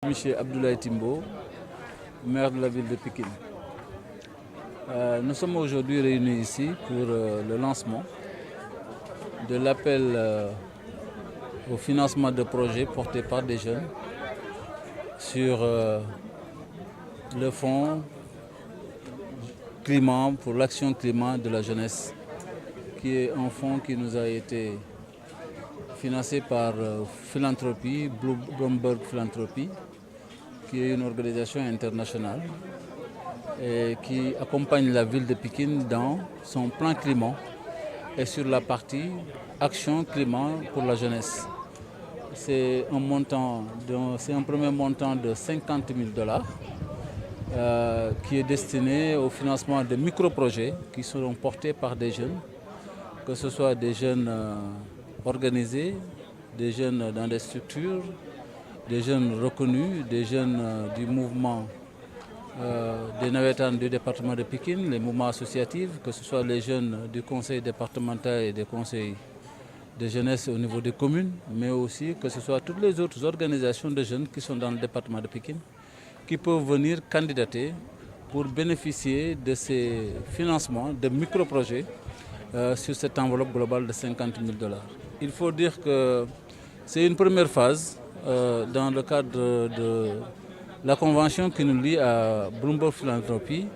Monsieur Abdoulaye Timbo, maire de la ville de Pékin. Nous sommes aujourd'hui réunis ici pour le lancement de l'appel au financement de projets portés par des jeunes sur le fonds climat pour l'action climat de la jeunesse, qui est un fonds qui nous a été financé par Philanthropie, Bloomberg Philanthropie, qui est une organisation internationale et qui accompagne la ville de Pékin dans son plan climat et sur la partie action climat pour la jeunesse. C'est un premier montant de 50 000 dollars qui est destiné au financement de micro-projets qui seront portés par des jeunes, que ce soit des jeunes organisés, des jeunes dans des structures, des jeunes reconnus, des jeunes du mouvement des Navétanes du département de Pékin, les mouvements associatifs, que ce soit les jeunes du conseil départemental et des conseils de jeunesse au niveau des communes, mais aussi que ce soit toutes les autres organisations de jeunes qui sont dans le département de Pékin, qui peuvent venir candidater pour bénéficier de ces financements de micro-projets sur cette enveloppe globale de 50 000 dollars. Il faut dire que c'est une première phase dans le cadre de la convention qui nous lie à Bloomberg Philanthropie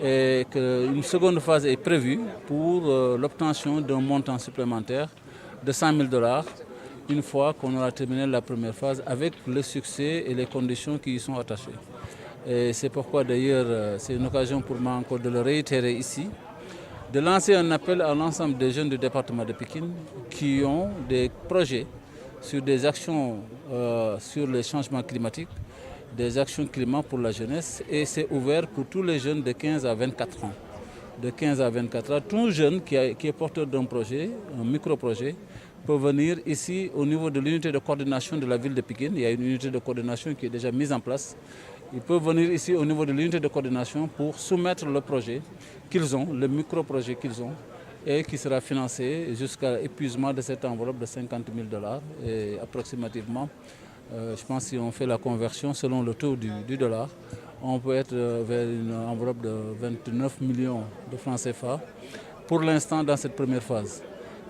et qu'une seconde phase est prévue pour l'obtention d'un montant supplémentaire de 100 000 dollars une fois qu'on aura terminé la première phase avec le succès et les conditions qui y sont attachées. Et c'est pourquoi d'ailleurs c'est une occasion pour moi encore de le réitérer ici, de lancer un appel à l'ensemble des jeunes du département de Pékin qui ont des projets sur des actions sur les changements climatiques, des actions climat pour la jeunesse, et c'est ouvert pour tous les jeunes de 15 à 24 ans. De 15 à 24 ans, tout jeune qui est porteur d'un projet, un micro-projet, peut venir ici au niveau de l'unité de coordination de la ville de Pékin. Il y a une unité de coordination qui est déjà mise en place. Ils peuvent venir ici au niveau de l'unité de coordination pour soumettre le projet qu'ils ont, le micro-projet qu'ils ont, et qui sera financé jusqu'à l'épuisement de cette enveloppe de 50 000 dollars. Et approximativement, je pense que si on fait la conversion selon le taux du dollar, on peut être vers une enveloppe de 29 millions de francs CFA pour l'instant dans cette première phase.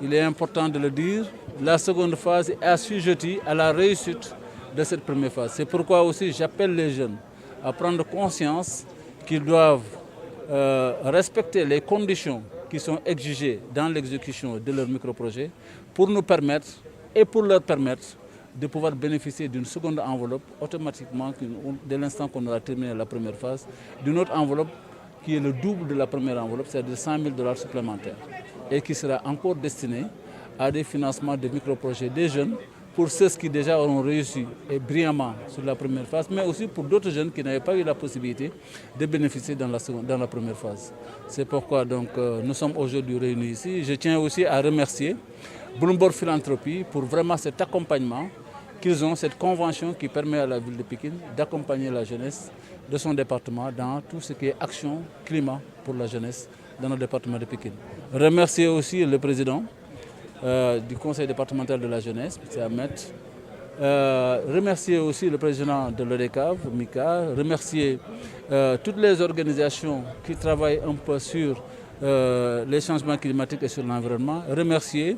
Il est important de le dire, la seconde phase est assujettie à la réussite de cette première phase. C'est pourquoi aussi j'appelle les jeunes à prendre conscience qu'ils doivent respecter les conditions qui sont exigées dans l'exécution de leur micro-projet pour nous permettre et pour leur permettre de pouvoir bénéficier d'une seconde enveloppe automatiquement dès l'instant qu'on aura terminé la première phase, d'une autre enveloppe qui est le double de la première enveloppe, c'est-à-dire 100 000 dollars supplémentaires, et qui sera encore destinée à des financements de micro-projets des jeunes, pour ceux qui déjà auront réussi et brillamment sur la première phase, mais aussi pour d'autres jeunes qui n'avaient pas eu la possibilité de bénéficier dans la première phase. C'est pourquoi donc, nous sommes aujourd'hui réunis ici. Je tiens aussi à remercier Bloomberg Philanthropie pour vraiment cet accompagnement qu'ils ont, cette convention qui permet à la ville de Pékin d'accompagner la jeunesse de son département dans tout ce qui est action climat pour la jeunesse dans le département de Pékin. Remercier aussi le président du conseil départemental de la jeunesse, M. Ahmed. Remercier aussi le président de l'ODECAV, Mika. Remercier toutes les organisations qui travaillent un peu sur les changements climatiques et sur l'environnement. Remercier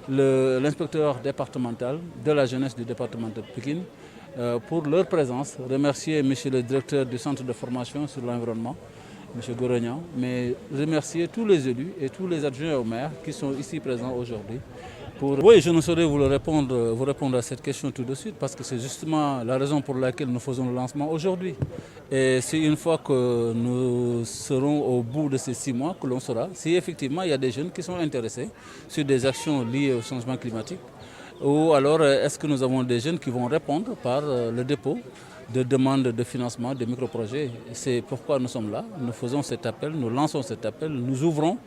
l'inspecteur départemental de la jeunesse du département de Pékin pour leur présence. Remercier M. le directeur du centre de formation sur l'environnement, M. Gouragnan, mais remercier tous les élus et tous les adjoints au maire qui sont ici présents aujourd'hui. Oui, je ne saurais vous répondre à cette question tout de suite parce que c'est justement la raison pour laquelle nous faisons le lancement aujourd'hui. Et c'est une fois que nous serons au bout de ces 6 mois que l'on saura si effectivement il y a des jeunes qui sont intéressés sur des actions liées au changement climatique, ou alors est-ce que nous avons des jeunes qui vont répondre par le dépôt de demandes de financement des micro-projets. C'est pourquoi nous sommes là, nous faisons cet appel, nous lançons cet appel, nous ouvrons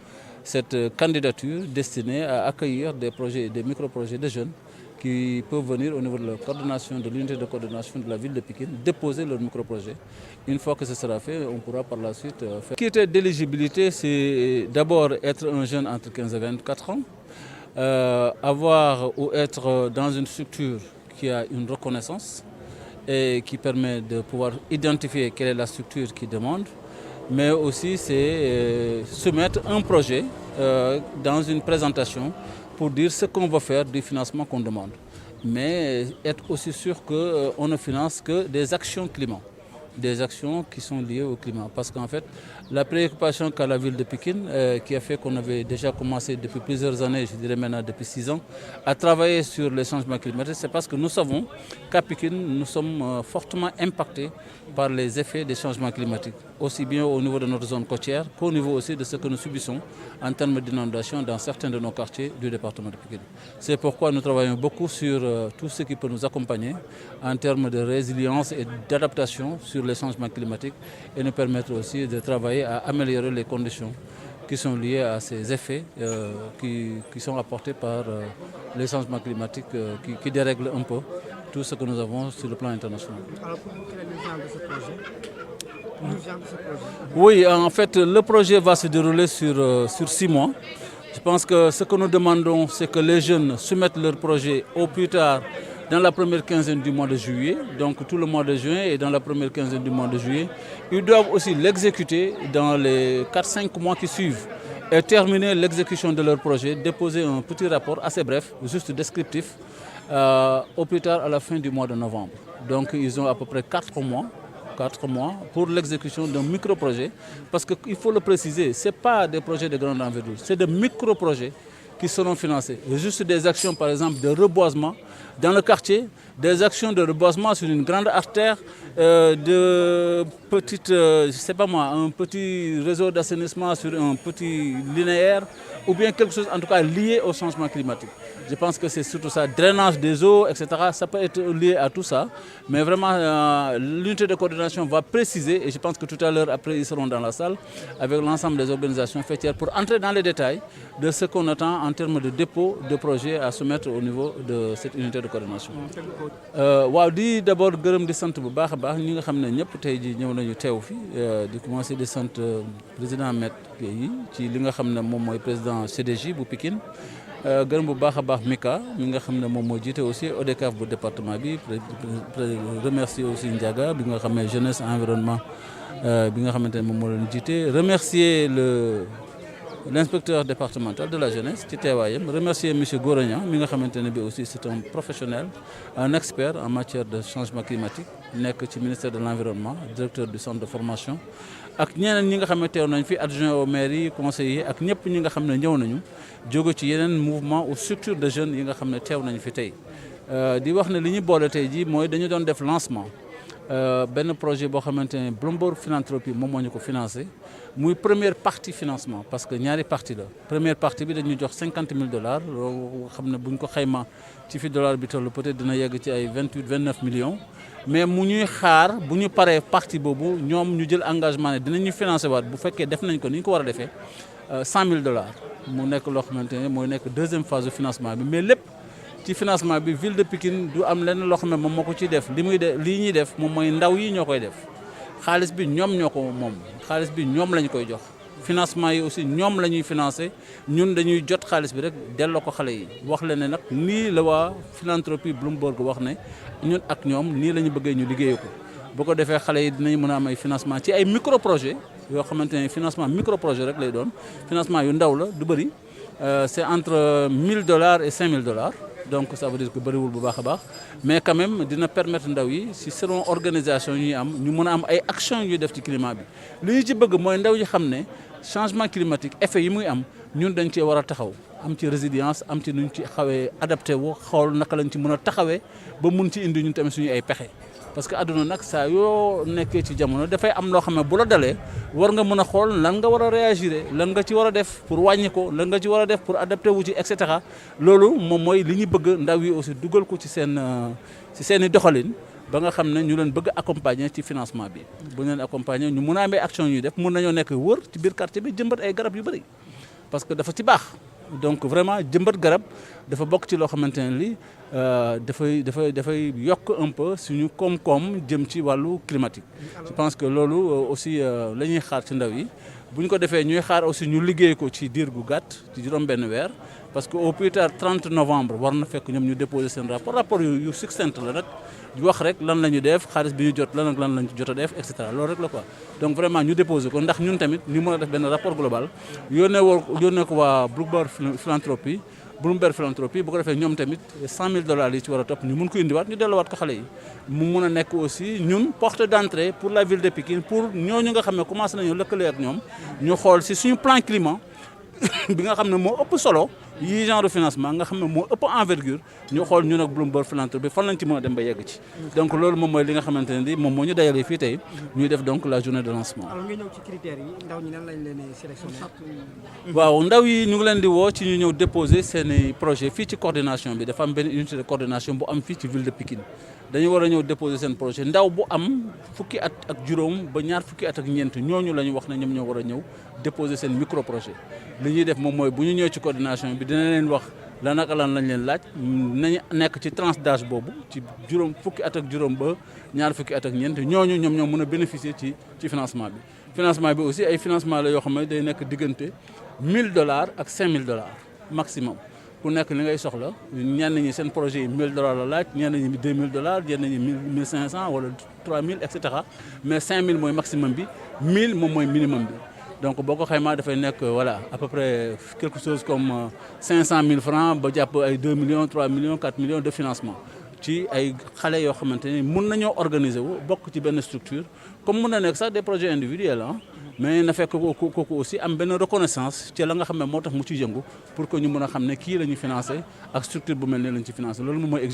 cette candidature destinée à accueillir des projets, des micro-projets de jeunes qui peuvent venir au niveau de la coordination, de l'unité de coordination de la ville de Pékin, déposer leur micro-projet. Une fois que ce sera fait, on pourra par la suite faire. Critère d'éligibilité, c'est d'abord être un jeune entre 15 et 24 ans, avoir ou être dans une structure qui a une reconnaissance et qui permet de pouvoir identifier quelle est la structure qui demande, mais aussi c'est soumettre un projet dans une présentation pour dire ce qu'on va faire du financement qu'on demande. Mais être aussi sûr qu'on ne finance que des actions climat, des actions qui sont liées au climat. Parce qu'en fait, la préoccupation qu'a la ville de Pékin, qui a fait qu'on avait déjà commencé depuis plusieurs années, je dirais maintenant depuis 6 ans, à travailler sur les changements climatiques, c'est parce que nous savons qu'à Pékin, nous sommes fortement impactés par les effets des changements climatiques, aussi bien au niveau de notre zone côtière qu'au niveau aussi de ce que nous subissons en termes d'inondation dans certains de nos quartiers du département de Pékin. C'est pourquoi nous travaillons beaucoup sur tout ce qui peut nous accompagner en termes de résilience et d'adaptation sur les changements climatiques et nous permettre aussi de travailler à améliorer les conditions qui sont liées à ces effets qui sont apportés par les changements climatiques qui dérèglent un peu tout ce que nous avons sur le plan international. Alors pour vous, quel est l'urgence de ce projet? Oui, en fait, le projet va se dérouler sur 6 mois. Je pense que ce que nous demandons, c'est que les jeunes soumettent leur projet au plus tard dans la première quinzaine du mois de juillet, donc tout le mois de juin et dans la première quinzaine du mois de juillet. Ils doivent aussi l'exécuter dans les 4-5 mois qui suivent et terminer l'exécution de leur projet, déposer un petit rapport assez bref, juste descriptif, au plus tard à la fin du mois de novembre. Donc ils ont à peu près 4 mois pour l'exécution d'un micro-projet. Parce qu'il faut le préciser, ce n'est pas des projets de grande envergure, c'est des micro-projets qui seront financés. Juste des actions, par exemple, de reboisement dans le quartier, des actions de reboisement sur une grande artère, de petites, je sais pas moi, un petit réseau d'assainissement sur un petit linéaire, ou bien quelque chose en tout cas lié au changement climatique. Je pense que c'est surtout ça, drainage des eaux, etc. Ça peut être lié à tout ça. Mais vraiment, l'unité de coordination va préciser, et je pense que tout à l'heure, après, ils seront dans la salle, avec l'ensemble des organisations fêtières, pour entrer dans les détails de ce qu'on attend en termes de dépôt de projets à soumettre au niveau de cette unité de coordination. waaw di d'abord gërëm di sant bu baax a baax ñi nga xam ne ñëpp tey jii ñëw nañu teew fi di commencer di sant président Maître Guèye ci li nga xam ne moom mooy président CDJ bu Pikine gërëm bu baax a baax Mika mi nga xam ne moom moo jiite aussi ODCAV bu département bi remercier aussi Ndiaga bi nga xam ne jeunesse environnement bi nga xamante ne moom moo leen jiite remercier l'inspecteur départemental de la jeunesse ci teewaayam remercier monsieur Goragnan mi nga xamante ne bi aussi c'est un professionnel un expert en matière de changement climatique nekk ci ministère de l'environnement directeur du centre de formation ak ñeneen ñi nga xam ne teew nañ fi adjoint au maire yi conseillers ak ñëpp ñi nga xam ne ñëw nañu jóge ci yeneen mouvement ou structure de jeunes yi nga xam ne teew nañu fi tey di wax ne li ñu boole tey jii mooy dañu doon def lancement benn projet boo xamante ne Bloomberg Philanthropie moom moo ñu ko financé muy première partie financement parce que ñaari partie la première partie bi dañu jox $50,000 loo xam ne buñ ko xayma ci fi dollar bi toll peut-être dina yegg ci ay 28-29 millions mais mu ñuy xaar bu ñu paree partie boobu ñoom ñu jël engagement ne dinañu financé waat bu fekkee def nañ ko ni ñu ko war a defee $100,000 mu nekk loo xamante ne mooy nekk deuxième phase de financement bi mais lépp ci financement bi ville de Pikine du am lenn loo xam ne moom moo ko ciy def li ñuy def moom mooy ndaw yi ñoo koy def xaalis bi ñoom ñoo ko moom xaalis bi ñoom lañ koy jox financement yi aussi ñoom la ñuy financé ñun dañuy jot xaalis bi rek delloo ko xale yi wax leen ne nag nii la waa philanthropie Bloomberg wax ne ñun ak ñoom nii la ñu bëggee ñu liggéeyee ko bu ko defee xale yi dinañ mën a am ay financement ci ay micro projet yoo xamante ne financement micro projet rek lay doon financement yu ndaw la du bëri c'est entre $1,000 et $5,000 donc ça veut dire que bëriwul bu baax a baax mais quand même dina permettre ndaw yi si selon organisation yi am ñu mën a am ay actions yuy def ci climat bi li ñu ci bëgg mooy ndaw yi xam ne changement climatique effet yi muy am ñun dañ cee war a taxaw am ci résilience am ci nuñ ci xawee adapté wu xool naka lañ ci mën a taxawee ba mun ci indi ñun tamit suñu ay pexe parce que àdduna nag saa yoo nekkee ci jamono dafay am loo xam ne bu la dalee war nga mën a xool lan nga war a réagir lan nga ci war a def pour wàññi ko lan nga ci war a def pour adapté wu ci et cetera loolu moom mooy li ñu bëgg ndaw yi aussi dugal ko ci seen i doxalin ba nga xam ne ñu leen bëgg accompagner ci financement bi bu ñu leen accompagner ñu mun a amee action ñuy def mun nañoo nekk wër ci biir quartier bi jëmbat ay garab yu bëri parce que dafa ci baax donc vraiment jëmbat garab dafa bokk ci loo xamante ne lii dafay yokk un peu suñu koom-koom jëm ci wàllu climatique. Je pense que loolu aussi la ñuy xaar ci ndaw yi bu ñu ko defee ñuy xaar aussi ñu liggéey ko ci diir gu gàtt ci juróom benn weer parce que au plus tard 30 novembre war na fekk ñoom ñu déposer seen rapport yu succinct la nag di wax rek lan la ñu def xaalis bi ñu jot lan ak lan lañ ci jot a def et cetera loolu rek la quoi donc vraiment ñu déposer ko ndax ñun tamit ñu mën a def benn rapport global yónnee ko waa Bloomberg Philanthropy bu ko defee ñoom tamit $100,000 yi ci war a topp ñu mun ko indiwaat ñu delluwaat ko xale yi mu mun a nekk aussi ñun porte d'entrée pour la ville de Pikine pour ñooñu nga xam ne commencé nañu lëkkale ak ñoom ñu xool si suñu plan climat bi nga xam ne moo ëpp solo yi genre de financement nga xam ne moo ëpp envergure ñu xool ñun ak Bloomberg Philanthropy fan lañ ci mën a dem ba yegg ci donc loolu moom mooy li nga xamante ne moom moo ñu dajale fii tey ñuy def donc la journée de lancement. alors nga ñëw ci critères yi ndaw ñi nan lañ leen sélectionné. waaw ndaw yi ñu ngi leen di woo ci ñu ñëw déposer seen projet fii ci coordination bi dafa am benn unité de coordination bu am fii ci ville de Pikine dañu war a ñëw déposer seen projet ndaw bu am fukki at ak juróom ba ñaar fukki at ak ñeent ñooñu la ñu wax ne ñoom ñoo war a ñëw déposer seen micro projet li ñuy def moom mooy bu ñu ñëwee ci coordination bi dina leen wax lan ak lan lañ leen laaj nañu nekk ci tranche d'âge boobu ci fukki at ak juróom ba ñaar fukki at ak ñeent ñooñu ñoom ñoo mën a bénéficier ci financement bi. financement bi aussi ay financement la yoo xam ne day nekk diggante $1,000 ak $5,000 maximum ku nekk li ngay soxla ñenn ñi seen projet yi $1,000 la laaj ñenn ñi $2,000 ñenn ñi 1,500 wala 3,000 et cetera mais 5,000 mooy maximum bi 1,000 moom mooy minimum bi. donc boo ko xaymaa dafay nekk voilà à peu près quelque chose comme 500,000 francs ba jàpp ay 2 millions 3 millions 4 millions de financement ci ay xale yoo xamante ni mun nañoo organiser wu bokk ci benn structure comme mun na nekk sax des projets individuels ah mais na fekk kooku aussi am benn reconnaissance ci la nga xam ne moo tax mu ci yëngu pour que ñu mën a xam ne kii la ñu financé ak structure bu mel ne lañ ci financé loolu moom mooy